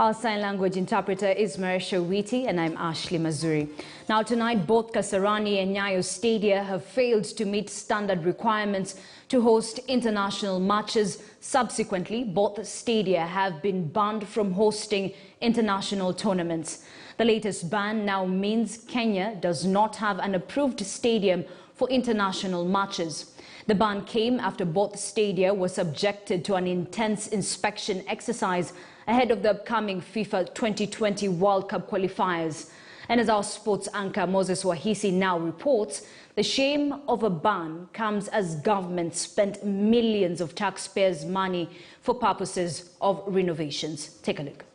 Our sign language interpreter is Marisha Witi and I'm Ashley Mazuri. Now tonight, both Kasarani and Nyayo Stadia have failed to meet standard requirements to host international matches. Subsequently, both stadia have been banned from hosting international tournaments. The latest ban now means Kenya does not have an approved stadium for international matches. The ban came after both stadia were subjected to an intense inspection exercise ahead of the upcoming FIFA 2020 World Cup qualifiers. And as our sports anchor Moses Wahisi now reports, the shame of a ban comes as government spent millions of taxpayers' money for purposes of renovations. Take a look.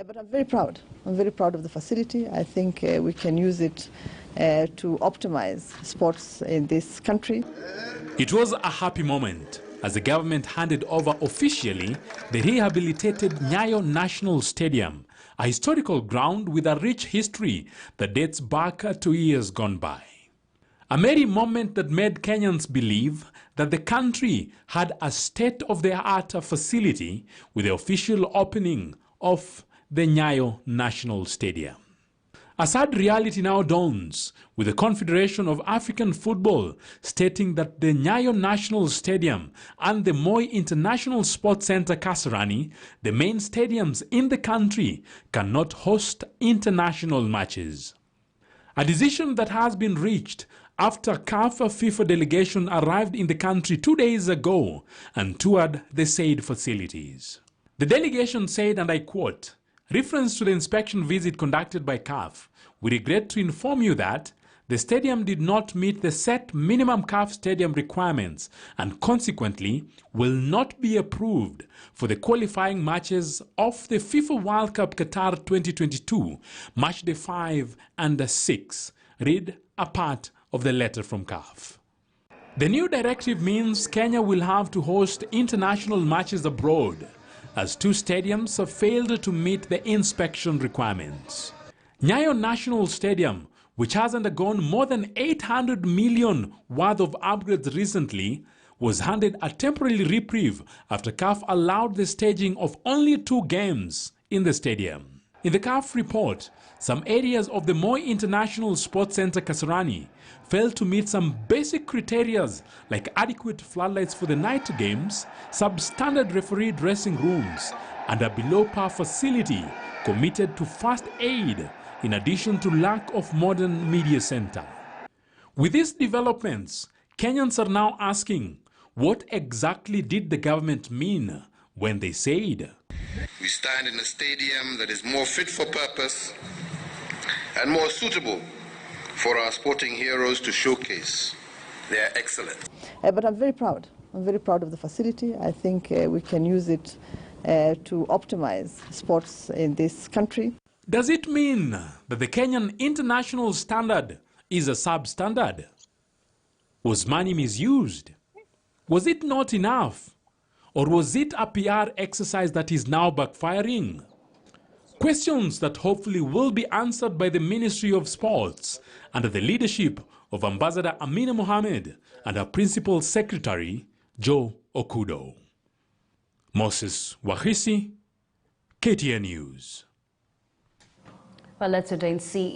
But I'm very proud. I'm very proud of the facility. I think we can use it to optimize sports in this country. It was a happy moment as the government handed over officially the rehabilitated Nyayo National Stadium, a historical ground with a rich history that dates back 2 years gone by. A merry moment that made Kenyans believe that the country had a state-of-the-art facility with the official opening of the Nyayo National Stadium. A sad reality now dawns, with the Confederation of African Football stating that the Nyayo National Stadium and the Moi International Sports Centre Kasarani, the main stadiums in the country, cannot host international matches. A decision that has been reached after CAF FIFA delegation arrived in the country 2 days ago and toured the said facilities. The delegation said, and I quote, reference to the inspection visit conducted by CAF, we regret to inform you that the stadium did not meet the set minimum CAF stadium requirements and consequently will not be approved for the qualifying matches of the FIFA World Cup Qatar 2022, match day 5 and 6. Read a part of the letter from CAF. The new directive means Kenya will have to host international matches abroad, as 2 stadiums have failed to meet the inspection requirements. Nyayo National Stadium, which has undergone more than 800 million worth of upgrades recently, was handed a temporary reprieve after CAF allowed the staging of only 2 games in the stadium. In the CAF report, some areas of the Moi International Sports Centre Kasarani failed to meet some basic criteria like adequate floodlights for the night games, substandard referee dressing rooms, and a below-par facility committed to first aid, in addition to lack of modern media center. With these developments, Kenyans are now asking, what exactly did the government mean when they said, we stand in a stadium that is more fit for purpose and more suitable for our sporting heroes to showcase. They are excellent. But I'm very proud. I'm very proud of the facility. I think we can use it to optimize sports in this country. Does it mean that the Kenyan international standard is a substandard? Was money misused? Was it not enough? Or was it a PR exercise that is now backfiring? Questions that hopefully will be answered by the Ministry of Sports under the leadership of Ambassador Amina Mohamed and her Principal Secretary, Joe Okudo. Moses Wahisi, KTN News. Well, let's wait and see.